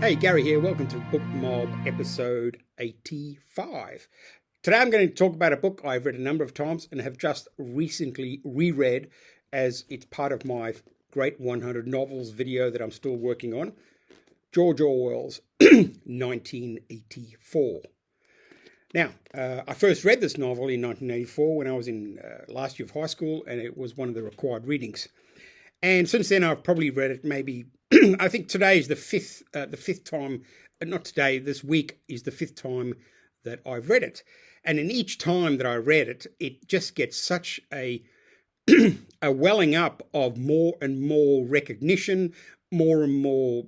Hey, Gary here. Welcome to BookMob episode 85. Today I'm going to talk about a book I've read a number of times and have just recently reread as it's part of my Great 100 Novels video that I'm still working on. George Orwell's 1984. Now, I first read this novel in 1984 when I was in last year of high school, and it was one of the required readings. And since then, I've probably read it maybe, I think today is the fifth time, not today, this week is the fifth time that I've read it. And in each time that I read it, it just gets such a welling up of more and more recognition, more and more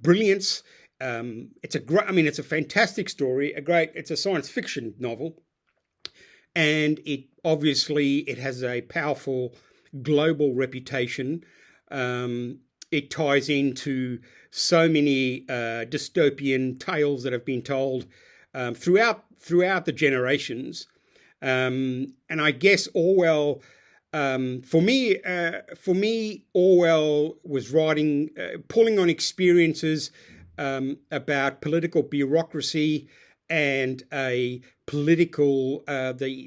brilliance. It's a fantastic story, it's a science fiction novel. And it has a powerful global reputation. It ties into so many dystopian tales that have been told throughout the generations. And I guess Orwell, for me, Orwell was writing, pulling on experiences about political bureaucracy and the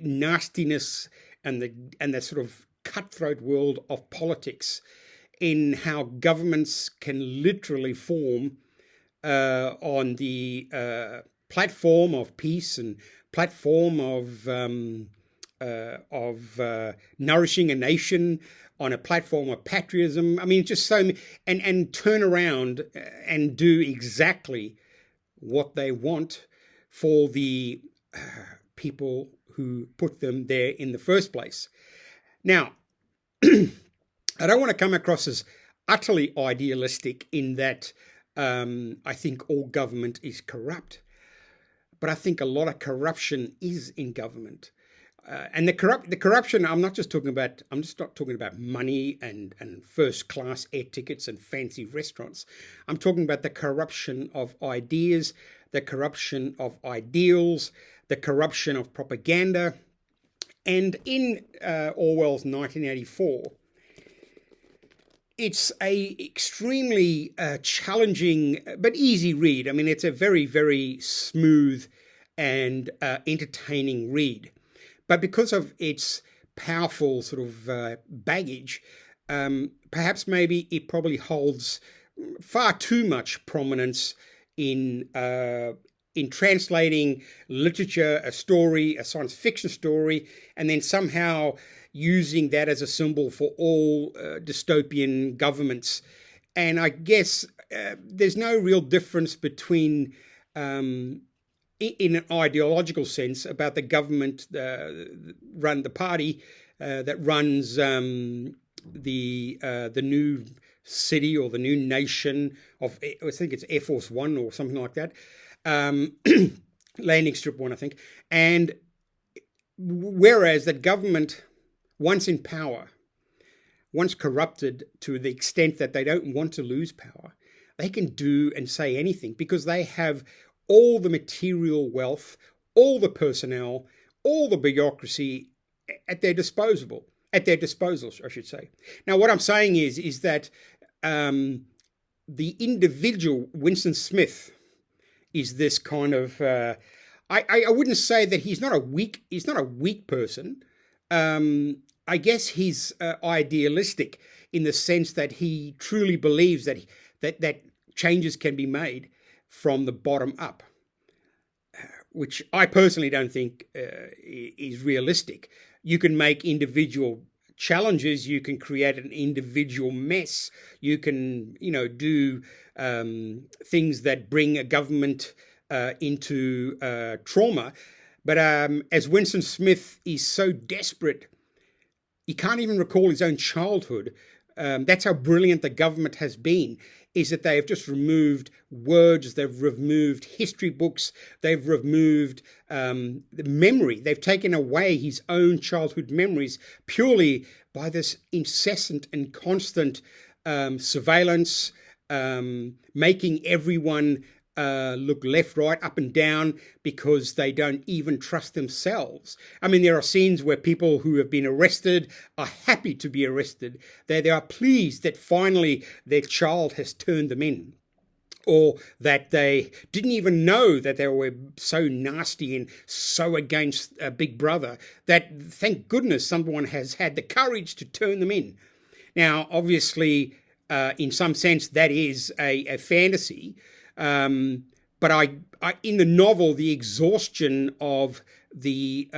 nastiness and the sort of cutthroat world of politics, in how governments can literally form on the platform of peace and platform of nourishing a nation, on a platform of patriotism. I mean, just so and turn around and do exactly what they want for the people who put them there in the first place. Now, I don't want to come across as utterly idealistic in that I think all government is corrupt, but I think a lot of corruption is in government. And the corruption, I'm just not talking about money and first-class air tickets and fancy restaurants. I'm talking about the corruption of ideas, the corruption of ideals, the corruption of propaganda. And in Orwell's 1984, it's a extremely challenging but easy read. I mean, it's a very, very smooth and entertaining read. But because of its powerful sort of baggage, perhaps maybe it probably holds far too much prominence in translating literature, a story, a science fiction story, and then somehow using that as a symbol for all dystopian governments. And I guess there's no real difference between, in an ideological sense, about the government, the party that runs the new city or the new nation of, I think it's Air Force One or something like that. Landing strip one, I think. And whereas that government, once in power, once corrupted to the extent that they don't want to lose power, they can do and say anything because they have all the material wealth, all the personnel, all the bureaucracy at their disposal, I should say. Now, what I'm saying is that the individual Winston Smith is this kind of I wouldn't say that he's not a weak person. I guess he's idealistic in the sense that he truly believes that changes can be made from the bottom up, which I personally don't think is realistic. You can make individual challenges, you can create an individual mess, you can do things that bring a government into trauma. But as Winston Smith is so desperate, he can't even recall his own childhood. That's how brilliant the government has been, is that they have just removed words, they've removed history books, they've removed the memory. They've taken away his own childhood memories purely by this incessant and constant surveillance, making everyone look left, right, up and down because they don't even trust themselves. I mean, there are scenes where people who have been arrested are happy to be arrested. They are pleased that finally their child has turned them in. or that they didn't even know that they were so nasty and so against Big Brother, that thank goodness someone has had the courage to turn them in. Now, obviously, in some sense, that is a fantasy, but I, in the novel, the exhaustion of the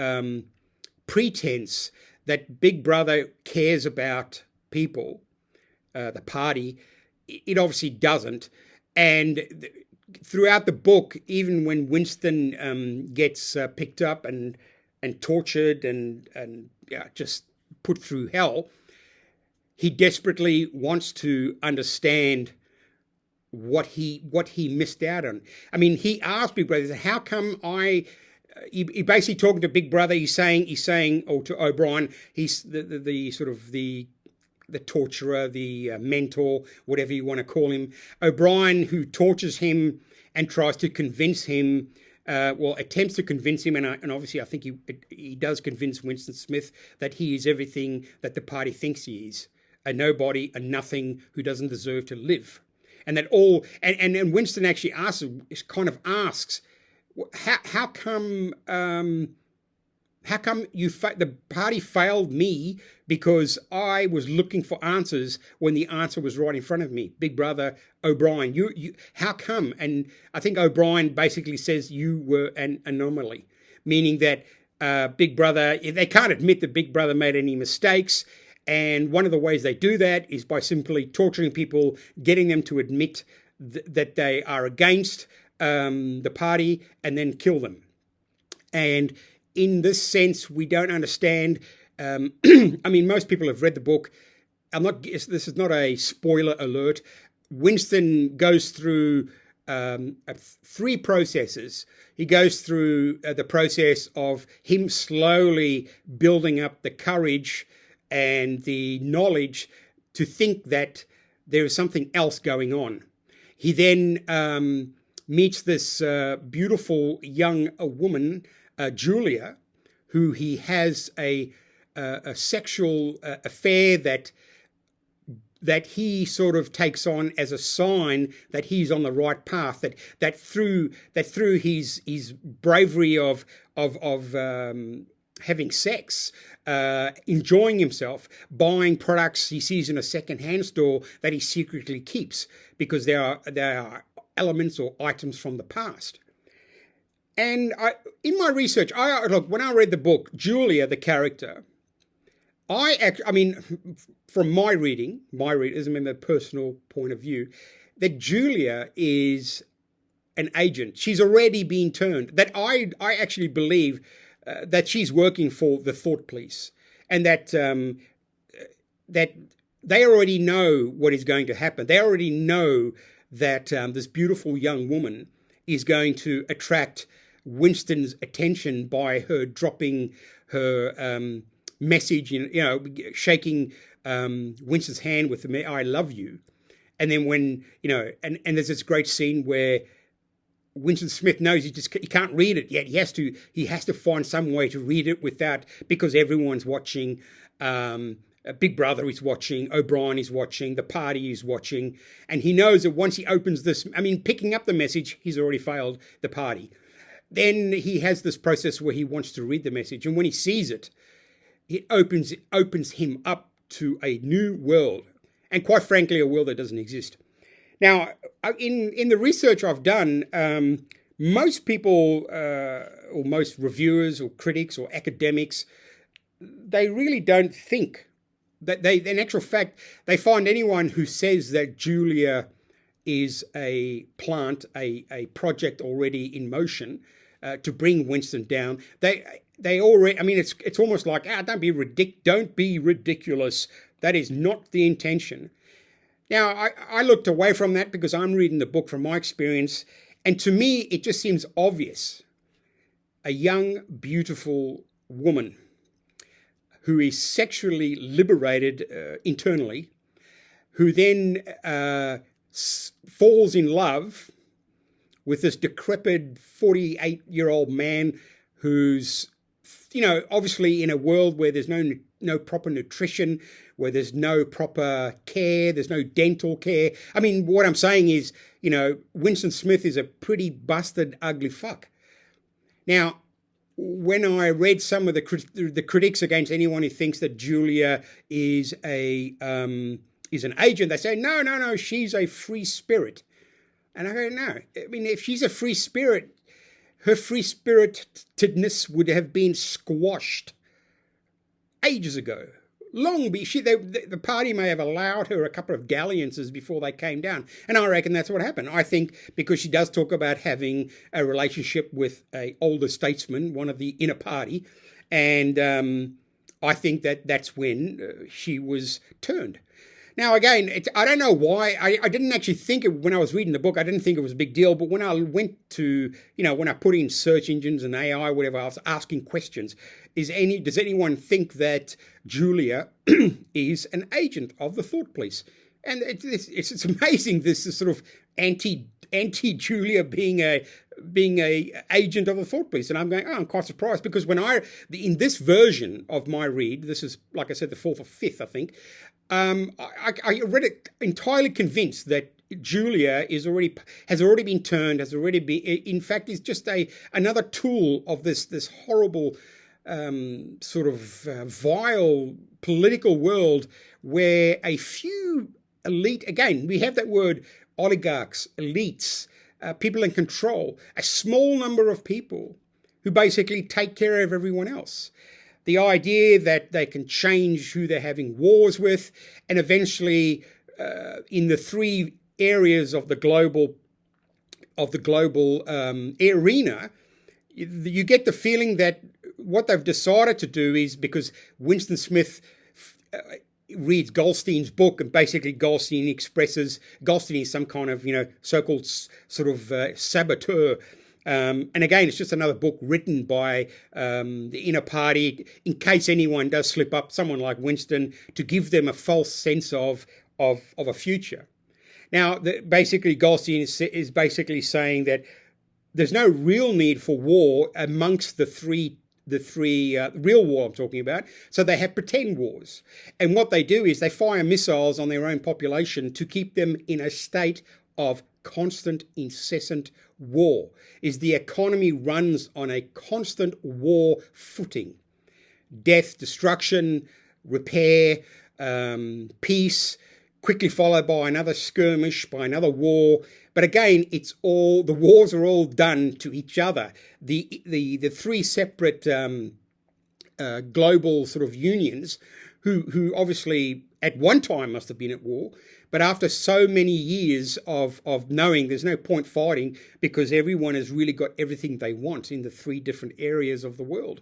pretense that Big Brother cares about people, the party, it obviously doesn't. And throughout the book, even when Winston gets picked up and tortured and just put through hell, he desperately wants to understand what he missed out on. I mean, he asked Big Brother, "How come I?" He basically talking to Big Brother. He's saying, or to O'Brien, he's the sort of the torturer, the mentor, whatever you want to call him. O'Brien, who tortures him and tries to convince him, attempts to convince him, and obviously I think he does convince Winston Smith that he is everything that the party thinks he is, a nobody, a nothing who doesn't deserve to live. And that all, and Winston actually asks, how come the party failed me because I was looking for answers when the answer was right in front of me? Big Brother, O'Brien, you how come? And I think O'Brien basically says you were an anomaly, meaning that Big Brother, they can't admit that Big Brother made any mistakes. And one of the ways they do that is by simply torturing people, getting them to admit that they are against the party, and then kill them. And in this sense, we don't understand. I mean, most people have read the book. This is not a spoiler alert. Winston goes through 3 processes. He goes through the process of him slowly building up the courage and the knowledge to think that there is something else going on. He then meets this beautiful young woman, Julia, who he has a sexual affair that he sort of takes on as a sign that he's on the right path. That through his bravery of having sex, enjoying himself, buying products he sees in a second-hand store that he secretly keeps because they are elements or items from the past. And in my research, when I read the book, Julia, the character, I mean, from my reading, this is a personal point of view, that Julia is an agent. She's already been turned. That I actually believe that she's working for the thought police, and that they already know what is going to happen. They already know that this beautiful young woman is going to attract Winston's attention by her dropping her message, shaking Winston's hand with the "I love you," and then when and there's this great scene where Winston Smith knows he can't read it yet. He has to find some way to read it because everyone's watching. Big Brother is watching, O'Brien is watching, the party is watching, and he knows that once he opens this, picking up the message, he's already failed the party. Then he has this process where he wants to read the message, and when he sees it, it opens him up to a new world, and quite frankly, a world that doesn't exist. Now, in the research I've done, most people, or most reviewers or critics or academics, they really don't think that in actual fact, they find anyone who says that Julia is a plant, a project already in motion to bring Winston down. They already, it's almost like, don't be ridiculous. That is not the intention. Now, I looked away from that because I'm reading the book from my experience, and to me, it just seems obvious. A young, beautiful woman who is sexually liberated internally, who then falls in love with this decrepit 48-year-old man who's, obviously in a world where there's no no proper nutrition, where there's no proper care, there's no dental care. I mean, what I'm saying is, Winston Smith is a pretty busted, ugly fuck. Now, when I read some of the critics against anyone who thinks that Julia is an agent, they say, no, she's a free spirit. And I go, no. I mean, if she's a free spirit, her free spiritedness would have been squashed ages ago. The party may have allowed her a couple of dalliances before they came down. And I reckon that's what happened. I think because she does talk about having a relationship with an older statesman, one of the inner party. And I think that's when she was turned. Now, again, I don't know why. I didn't actually think when I was reading the book, I didn't think it was a big deal. But when I went to, when I put in search engines and AI, whatever, I was asking questions. Does anyone think that Julia is an agent of the thought police? And it's amazing, this sort of anti-Julia being a agent of the thought police. And I'm going, I'm quite surprised, because in this version of my read, this is, like I said, the fourth or fifth, I think, I read it entirely convinced that Julia has already been turned, in fact, is just another tool of this horrible sort of vile political world, where a few elite, again, we have that word, oligarchs, elites, people in control, a small number of people who basically take care of everyone else. The idea that they can change who they're having wars with, and eventually, in the three areas of the global arena, you get the feeling that what they've decided to do is, because Winston Smith reads Goldstein's book, and basically Goldstein is some kind of so-called sort of saboteur. And again, it's just another book written by the inner party, in case anyone does slip up, someone like Winston, to give them a false sense of a future. Now, basically, Goldstein is basically saying that there's no real need for war amongst the three real war I'm talking about. So they have pretend wars. And what they do is they fire missiles on their own population to keep them in a state of constant, incessant war. The economy runs on a constant war footing. Death, destruction, repair, peace, quickly followed by another skirmish, by another war. But again, the wars are all done to each other. The three separate global sort of unions, who obviously at one time must have been at war, but after so many years of knowing there's no point fighting, because everyone has really got everything they want in the three different areas of the world.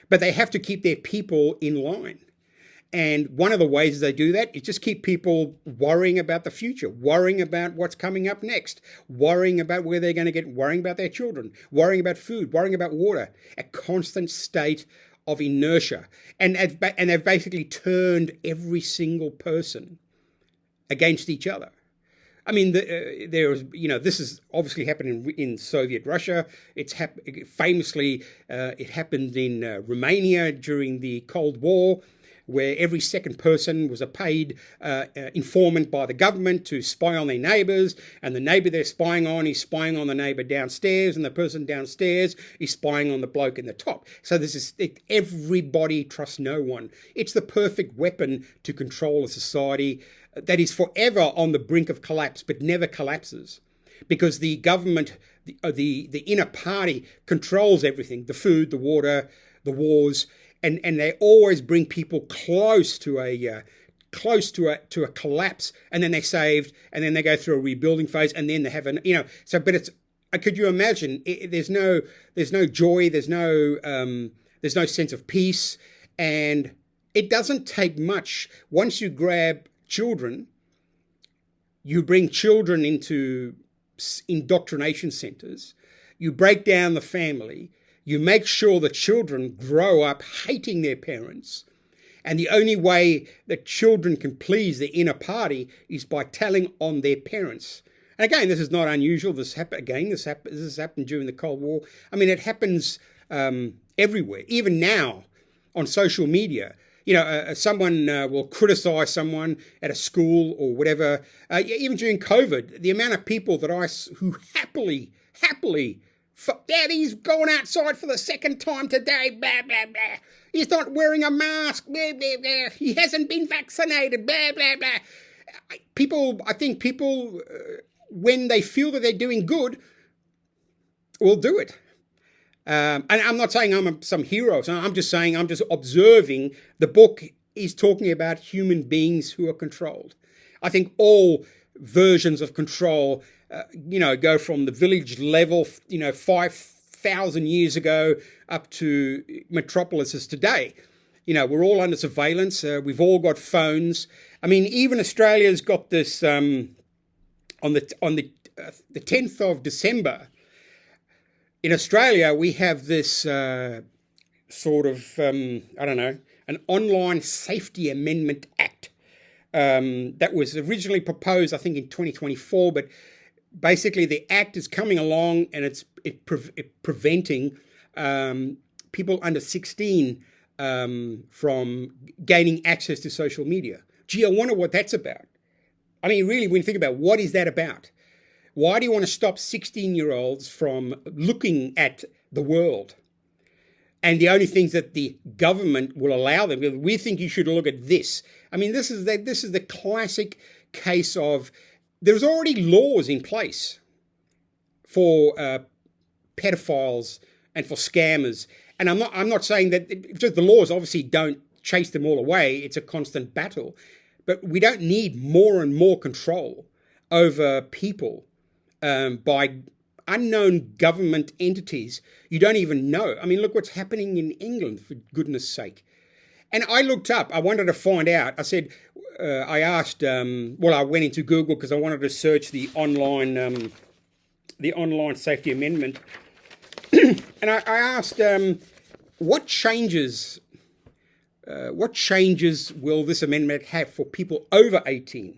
But they have to keep their people in line. And one of the ways they do that is just keep people worrying about the future, worrying about what's coming up next, worrying about where they're going to worrying about their children, worrying about food, worrying about water, a constant state of inertia. And they've basically turned every single person against each other. I mean, this is obviously happened in Soviet Russia. Famously, it happened in Romania during the Cold War, where every second person was a paid informant by the government to spy on their neighbours, and the neighbour they're spying on is spying on the neighbour downstairs, and the person downstairs is spying on the bloke in the top. So everybody trusts no one. It's the perfect weapon to control a society that is forever on the brink of collapse, but never collapses, because the government, the inner party, controls everything: the food, the water, the wars. And they always bring people close to a collapse, and then they're saved, and then they go through a rebuilding phase, and then they have could you imagine? There's no joy, there's no sense of peace, and it doesn't take much. Once you grab children, you bring children into indoctrination centers, you break down the family. You make sure the children grow up hating their parents. And the only way that children can please the inner party is by telling on their parents. And again, this is not unusual. This has happened during the Cold War. I mean, it happens everywhere. Even now on social media, Someone will criticize someone at a school or whatever. Even during COVID, the amount of people who happily, Daddy's going outside for the second time today, blah, blah, blah. He's not wearing a mask, blah, blah, blah. He hasn't been vaccinated, blah, blah, blah. I think people, when they feel that they're doing good, will do it. And I'm not saying I'm some hero. So I'm just observing. The book is talking about human beings who are controlled. I think all versions of control, go from the village level, 5,000 years ago up to metropolises today. We're all under surveillance. We've all got phones. I mean, even Australia's got this on the 10th of December. In Australia, we have this an online safety amendment act that was originally proposed, I think, in 2024. But basically, the act is coming along and it's preventing people under 16 from gaining access to social media. Gee, I wonder what that's about. I mean, really, when you think about what is that about? Why do you want to stop 16-year-olds from looking at the world? And the only things that the government will allow them, we think you should look at this. I mean, this is the classic case of there's already laws in place for pedophiles and for scammers. And I'm not saying that just the laws obviously don't chase them all away. It's a constant battle. But we don't need more and more control over people by unknown government entities you don't even know. I mean, look what's happening in England, for goodness sake. And I looked up, I wanted to find out. I said, I went into Google because I wanted to search the online safety amendment. And I asked, what changes will this amendment have for people over 18?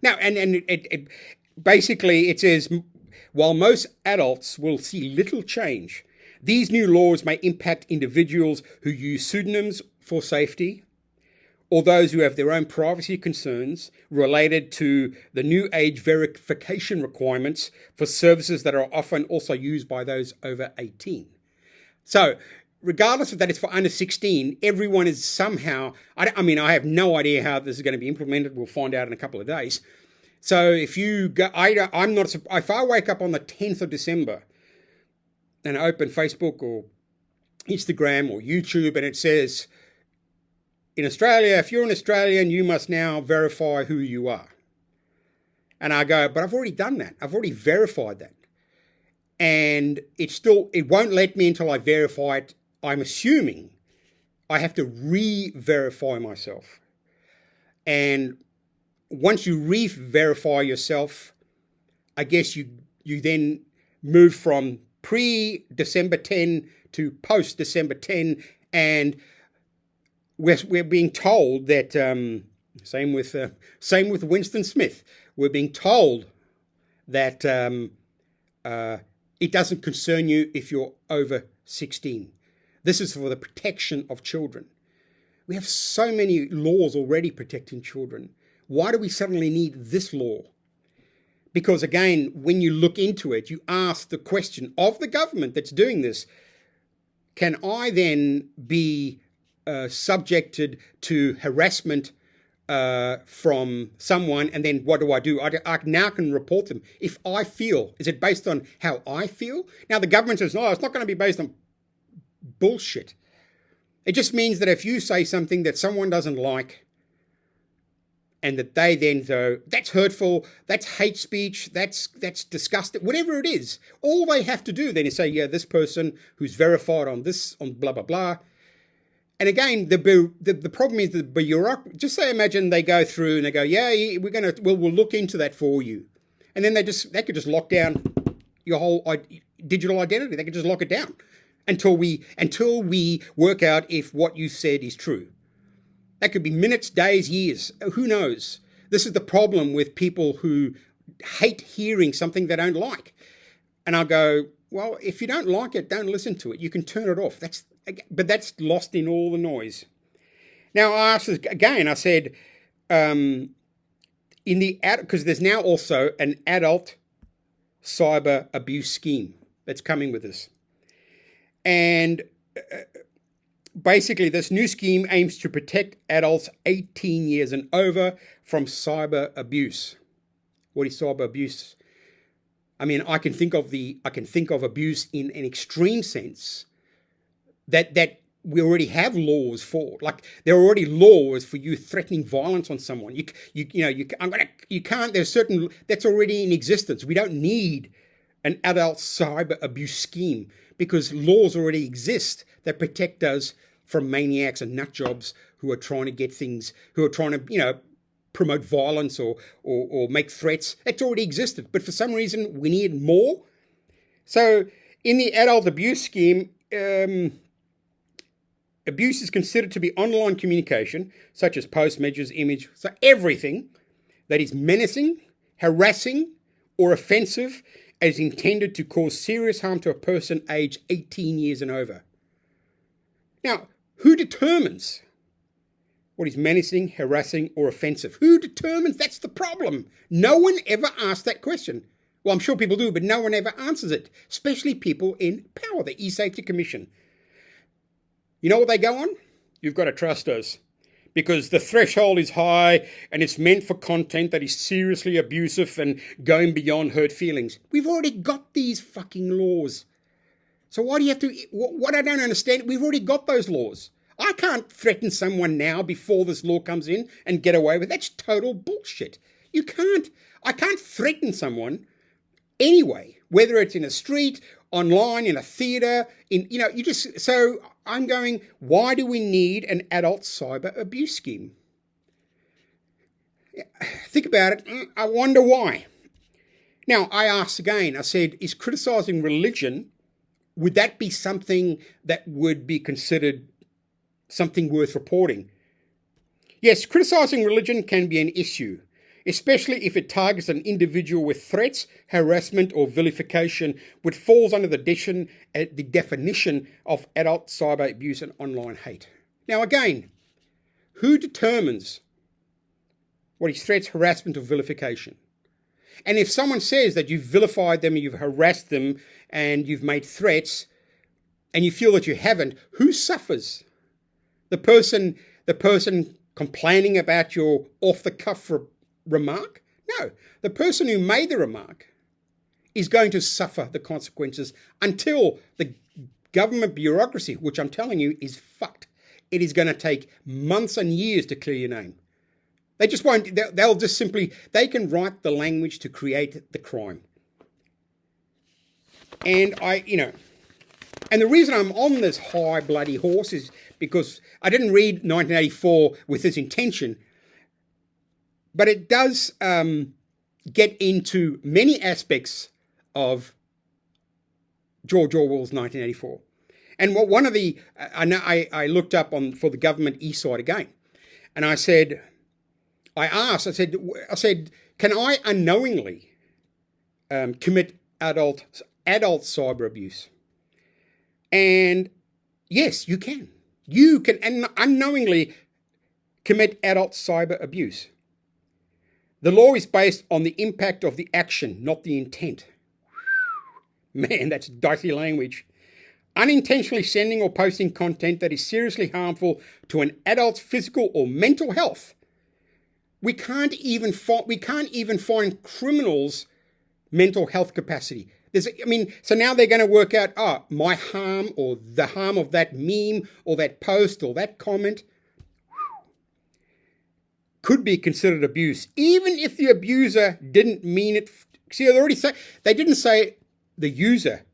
Now, and it basically, it says, while most adults will see little change, these new laws may impact individuals who use pseudonyms for safety, or those who have their own privacy concerns related to the new age verification requirements for services that are often also used by those over 18. So, regardless of that, it's for under 16, everyone is somehow, I have no idea how this is going to be implemented. We'll find out in a couple of days. So if you go, if I wake up on the 10th of December and I open Facebook or Instagram or YouTube and it says, in Australia, if you're an Australian, you must now verify who you are. And I go, but I've already done that. I've already verified that. And it won't let me until I verify it. I'm assuming I have to re-verify myself. And once you re-verify yourself, I guess you then move from pre-December 10 to post-December 10, and we're being told that same with Winston Smith. We're being told that it doesn't concern you if you're over 16. This is for the protection of children. We have so many laws already protecting children. Why do we suddenly need this law? Because again, when you look into it, you ask the question of the government that's doing this, can I then be subjected to harassment from someone, and then what do? I now can report them. If I feel, is it based on how I feel? Now the government says, no, it's not going to be based on bullshit. It just means that if you say something that someone doesn't like, and that they then go, that's hurtful, that's hate speech, that's disgusting, whatever it is, all they have to do then is say, yeah, this person who's verified on blah, blah, blah. And again, the problem is the bureaucracy. Just say, imagine they go through and they go, yeah, we'll look into that for you. And then they could just lock down your whole digital identity. They could just lock it down until we work out if what you said is true. That could be minutes, days, years. Who knows? This is the problem with people who hate hearing something they don't like. And I'll go, well, if you don't like it, don't listen to it. You can turn it off. But that's lost in all the noise. Now, I asked again, I said, because there's now also an adult cyber abuse scheme that's coming with this. And basically, this new scheme aims to protect adults 18 years and over from cyber abuse. What is cyber abuse? I mean, I can think of abuse in an extreme sense that we already have laws for. Like, there are already laws for you threatening violence on someone. There's certain that's already in existence. We don't need an adult cyber abuse scheme because laws already exist that protect us from maniacs and nut jobs who are trying to get things, who are trying to, promote violence or make threats. It's already existed, but for some reason we need more. So in the adult abuse scheme, abuse is considered to be online communication, such as posts, messages, image, so everything that is menacing, harassing, or offensive as intended to cause serious harm to a person aged 18 years and over. Now, who determines what is menacing, harassing, or offensive? Who determines? That's the problem. No one ever asked that question. Well, I'm sure people do, but no one ever answers it, especially people in power, the E-Safety Commission. You know what they go on? You've got to trust us because the threshold is high and it's meant for content that is seriously abusive and going beyond hurt feelings. We've already got these fucking laws. So why do you have to, what I don't understand, we've already got those laws. I can't threaten someone now before this law comes in and get away with it. That's total bullshit. I can't threaten someone anyway, whether it's in a street, online, in a theatre, so I'm going, why do we need an adult cyber abuse scheme? Think about it. I wonder why. Now, I asked again, I said, is criticising religion, would that be something that would be considered something worth reporting? Yes, criticising religion can be an issue, especially if it targets an individual with threats, harassment, or vilification, which falls under the definition of adult cyber abuse and online hate. Now again, who determines what is threats, harassment, or vilification? And if someone says that you've vilified them, you've harassed them, and you've made threats, and you feel that you haven't, who suffers? The person complaining about your off-the-cuff remark? No, the person who made the remark is going to suffer the consequences until the government bureaucracy, which I'm telling you is fucked. It is going to take months and years to clear your name. They just won't, they'll just simply, they can write the language to create the crime. And and the reason I'm on this high bloody horse is because I didn't read 1984 with this intention, but it does get into many aspects of George Orwell's 1984. And one of the, I looked up for the government e-site again, and I said, can I unknowingly commit adult cyber abuse? And yes, you can. You can unknowingly commit adult cyber abuse. The law is based on the impact of the action, not the intent. Man, that's dicey language. Unintentionally sending or posting content that is seriously harmful to an adult's physical or mental health. We can't even find criminals' mental health capacity. So now they're going to work out, my harm or the harm of that meme or that post or that comment could be considered abuse, even if the abuser didn't mean it. See, they didn't say the user,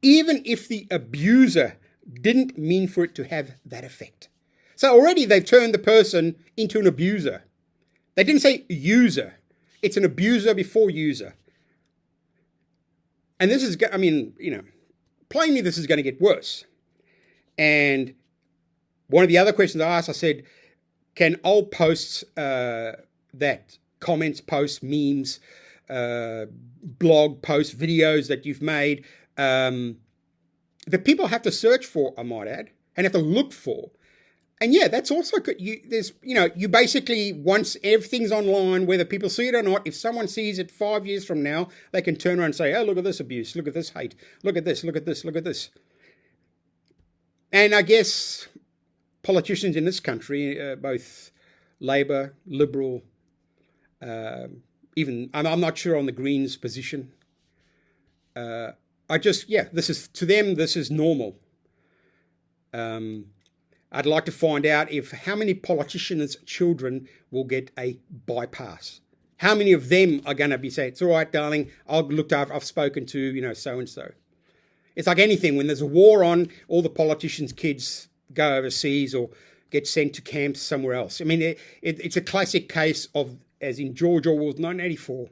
even if the abuser didn't mean for it to have that effect. So already they've turned the person into an abuser. They didn't say user. It's an abuser before user. And this is, plainly this is going to get worse. And one of the other questions I asked, I said, can old posts, comments, posts, memes, blog posts, videos that you've made, that people have to search for, I might add, and have to look for, And yeah, that's also good. You basically, once everything's online, whether people see it or not, if someone sees it 5 years from now, they can turn around and say, oh, look at this abuse, look at this hate, look at this, look at this, look at this. And I guess politicians in this country, both Labor, Liberal, even, I'm not sure on the Greens' position. This is, to them, this is normal. I'd like to find out how many politicians' children will get a bypass. How many of them are going to be saying, it's all right, darling, I've spoken to, so-and-so. It's like anything. When there's a war on, all the politicians' kids go overseas or get sent to camps somewhere else. I mean, it's a classic case of, as in George Orwell's 1984,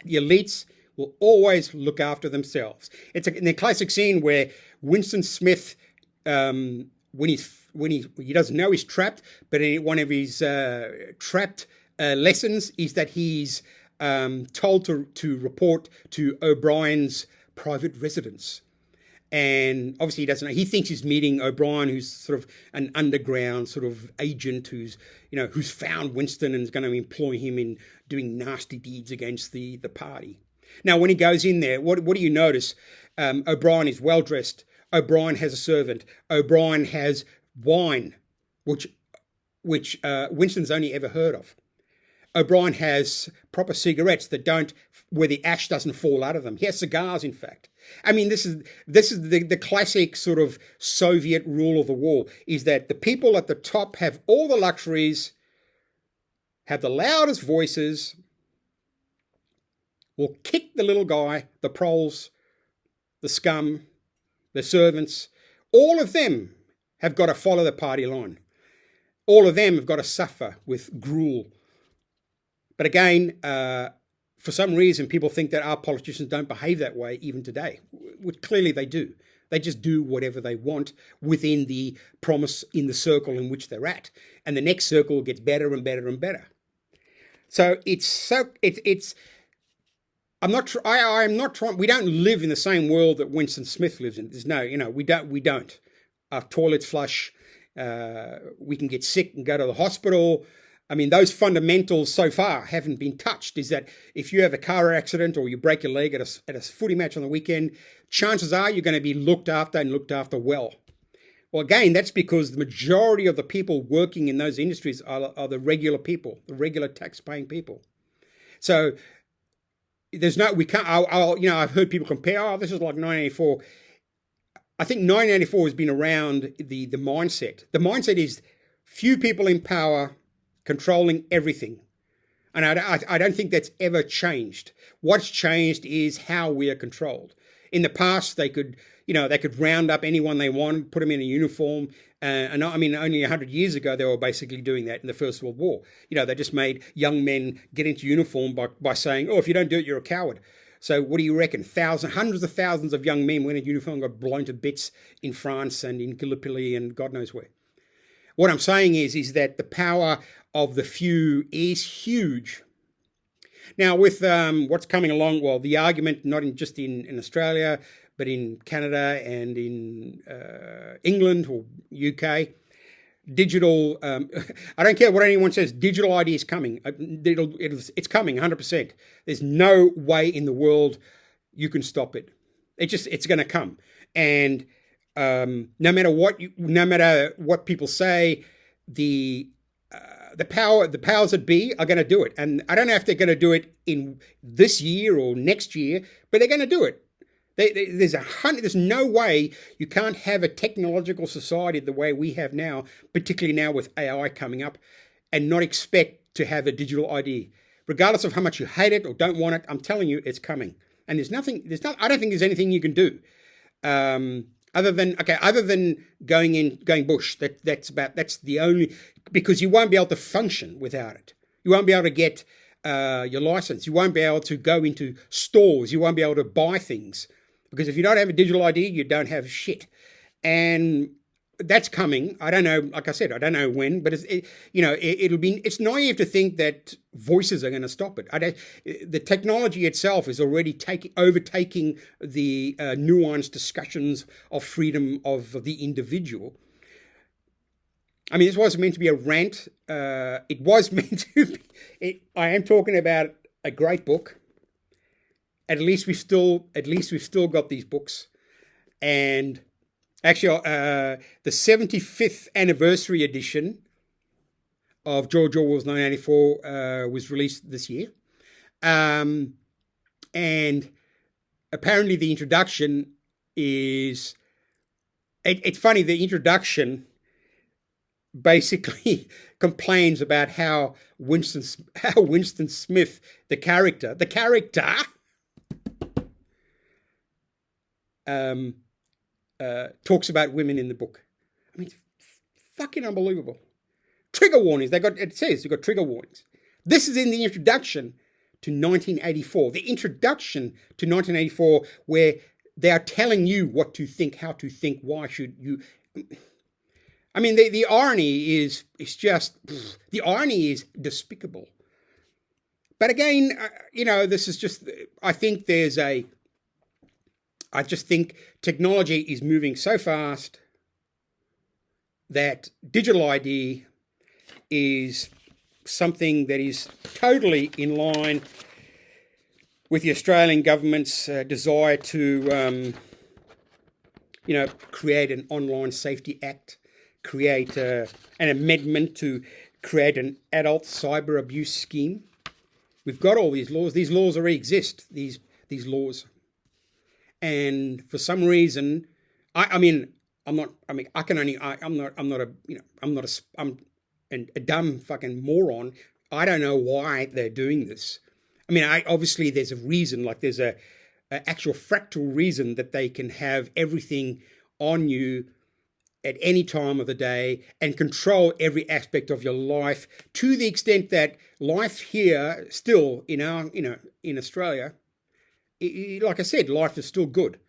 the elites will always look after themselves. It's in the classic scene where Winston Smith, when he doesn't know he's trapped, but in one of his trapped lessons is that he's told to report to O'Brien's private residence. And obviously he doesn't know. He thinks he's meeting O'Brien, who's sort of an underground sort of agent who's found Winston and is going to employ him in doing nasty deeds against the party. Now, when he goes in there, what do you notice? O'Brien is well dressed. O'Brien has a servant. O'Brien has wine, which Winston's only ever heard of. O'Brien has proper cigarettes where the ash doesn't fall out of them. He has cigars, in fact. I mean, this is the classic sort of Soviet rule of the world, is that the people at the top have all the luxuries, have the loudest voices, will kick the little guy, the proles, the scum, the servants. All of them have got to follow the party line. All of them have got to suffer with gruel. But again, for some reason, people think that our politicians don't behave that way even today, which clearly they do. They just do whatever they want within the promise in the circle in which they're at. And the next circle gets better and better and better. So I'm not trying, we don't live in the same world that Winston Smith lives in. There's no, we don't. Our toilets flush, we can get sick and go to the hospital. I mean, those fundamentals so far haven't been touched. Is that if you have a car accident or you break your leg at a footy match on the weekend, chances are you're going to be looked after well. Well, again, that's because the majority of the people working in those industries are the regular people, the regular tax-paying people. So I've heard people compare, this is like 1984. I think 1984 has been around the mindset. The mindset is few people in power controlling everything. And I don't think that's ever changed. What's changed is how we are controlled. In the past, they could round up anyone they want, put them in a uniform. And I mean, only 100 years ago, they were basically doing that in the First World War. They just made young men get into uniform by saying, oh, if you don't do it, you're a coward. So what do you reckon? Hundreds of thousands of young men went in uniform and got blown to bits in France and in Gallipoli and God knows where. What I'm saying is that the power of the few is huge. Now, with what's coming along, well, the argument not just in Australia, but in Canada and in England or UK, digital, I don't care what anyone says, digital ID is coming. It's coming 100%. There's no way in the world you can stop it. It's going to come. And no matter what people say, the powers that be are going to do it. And I don't know if they're going to do it in this year or next year, but they're going to do it. There's no way you can't have a technological society the way we have now, particularly now with AI coming up, and not expect to have a digital ID. Regardless of how much you hate it or don't want it, I'm telling you, it's coming. And I don't think there's anything you can do. Other than going bush. That's the only, because you won't be able to function without it. You won't be able to get your license. You won't be able to go into stores. You won't be able to buy things. Because if you don't have a digital ID, you don't have shit. And that's coming. I don't know, like I said, I don't know when, but it's naive to think that voices are going to stop it. The technology itself is already overtaking the nuanced discussions of freedom of the individual. I mean, this wasn't meant to be a rant. It was meant to be. I am talking about a great book. At least we've still got these books. And actually, the 75th anniversary edition of George Orwell's 1984 was released this year. And apparently the introduction is... It's funny, the introduction basically complains about how Winston Smith, the character, talks about women in the book. I mean, it's fucking unbelievable. Trigger warnings. It says they've got trigger warnings. This is in the introduction to 1984. The introduction to 1984, where they are telling you what to think, how to think, why should you. I mean, the irony is just, the irony is despicable. But again, this is just, I just think technology is moving so fast that digital ID is something that is totally in line with the Australian government's desire to, create an online safety act, create an amendment to create an adult cyber abuse scheme. We've got all these laws. These laws already exist. These laws, and for some reason, I'm a dumb fucking moron. I don't know why they're doing this. I mean, obviously there's a reason, like there's a actual fractal reason that they can have everything on you at any time of the day and control every aspect of your life, to the extent that life here still in Australia, like I said, life is still good.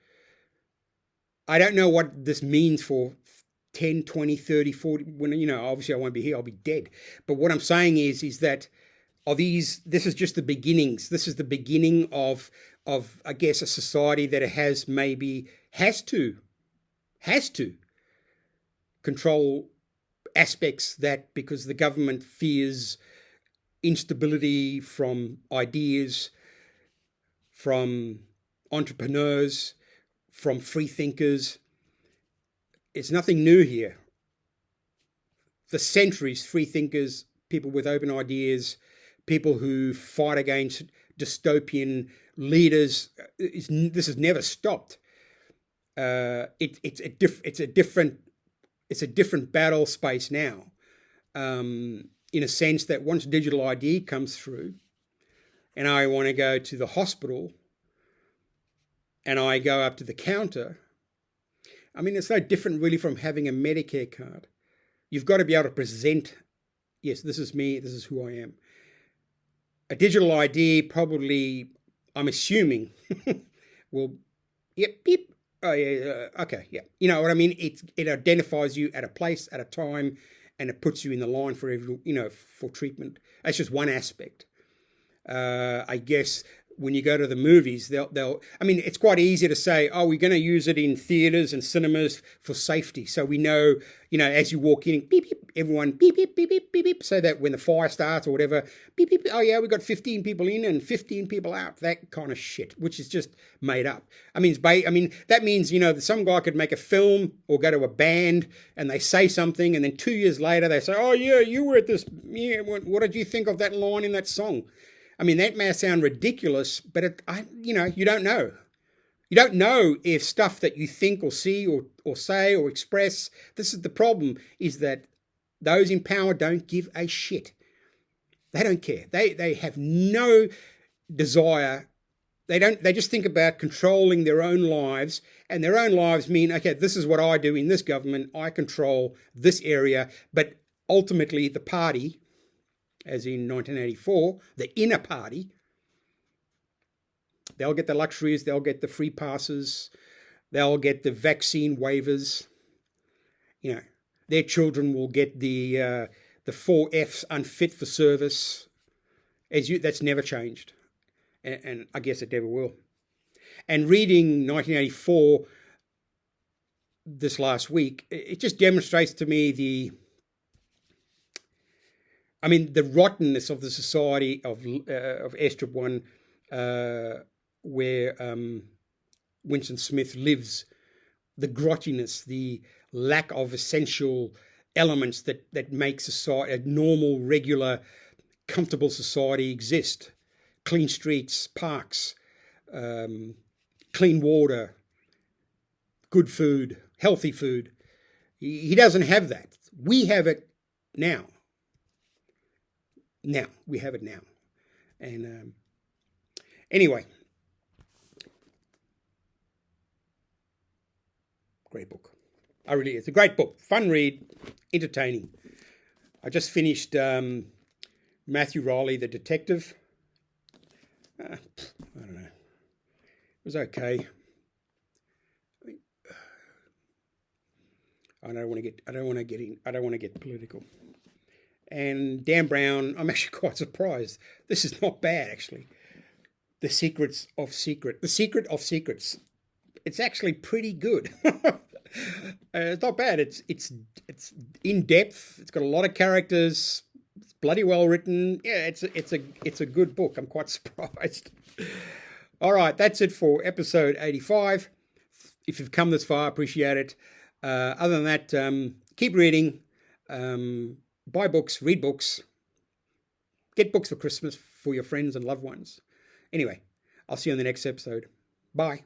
I don't know what this means for 10, 20, 30, 40, when, obviously I won't be here, I'll be dead. But what I'm saying is that this is just the beginnings. This is the beginning of I guess, a society that has to control aspects that, because the government fears instability from ideas, from entrepreneurs, from free thinkers. It's nothing new here. For centuries, free thinkers, people with open ideas, people who fight against dystopian leaders, this has never stopped. It's a different battle space now, in a sense that once digital ID comes through, and I want to go to the hospital, and I go up to the counter, I mean, it's no different really from having a Medicare card. You've got to be able to present, yes, this is me, this is who I am. A digital ID probably, I'm assuming, will, yep, beep, oh yeah, okay, yeah. You know what I mean? It identifies you at a place, at a time, and it puts you in the line for for treatment. That's just one aspect. I guess when you go to the movies, I mean, it's quite easy to say, oh, we're going to use it in theatres and cinemas for safety. So we know, as you walk in, beep, beep, everyone, beep, beep, beep, beep, beep, beep, so that when the fire starts or whatever, beep, beep, oh yeah, we've got 15 people in and 15 people out, that kind of shit, which is just made up. I mean, that means, that some guy could make a film or go to a band and they say something, and then 2 years later they say, oh yeah, you were at this, yeah, what did you think of that line in that song? I mean, that may sound ridiculous, but you don't know. You don't know if stuff that you think or see or say or express, this is the problem, is that those in power don't give a shit. They don't care. They have no desire. They just think about controlling their own lives, and their own lives mean, okay, this is what I do in this government. I control this area, but ultimately the party, as in 1984, the inner party, they'll get the luxuries, they'll get the free passes, they'll get the vaccine waivers. Their children will get the 4 Fs, unfit for service. That's never changed, and I guess it never will. And reading 1984 this last week, it just demonstrates to me I mean, the rottenness of the society of Airstrip 1, where Winston Smith lives, the grottiness, the lack of essential elements that make society, a normal, regular, comfortable society exist. Clean streets, parks, clean water, good food, healthy food. He doesn't have that. We have it now. We have it now. And anyway, great book. It's a great book. Fun read, entertaining. I just finished Matthew Riley, The Detective. I don't know. It was okay. I don't want to get political. And Dan Brown, I'm actually quite surprised. This is not bad, actually. The Secret of Secrets. It's actually pretty good. It's not bad. It's in depth. It's got a lot of characters. It's bloody well written. Yeah, it's a good book. I'm quite surprised. All right, that's it for episode 85. If you've come this far, I appreciate it. Other than that, keep reading. Buy books, read books, get books for Christmas for your friends and loved ones. Anyway, I'll see you on the next episode. Bye.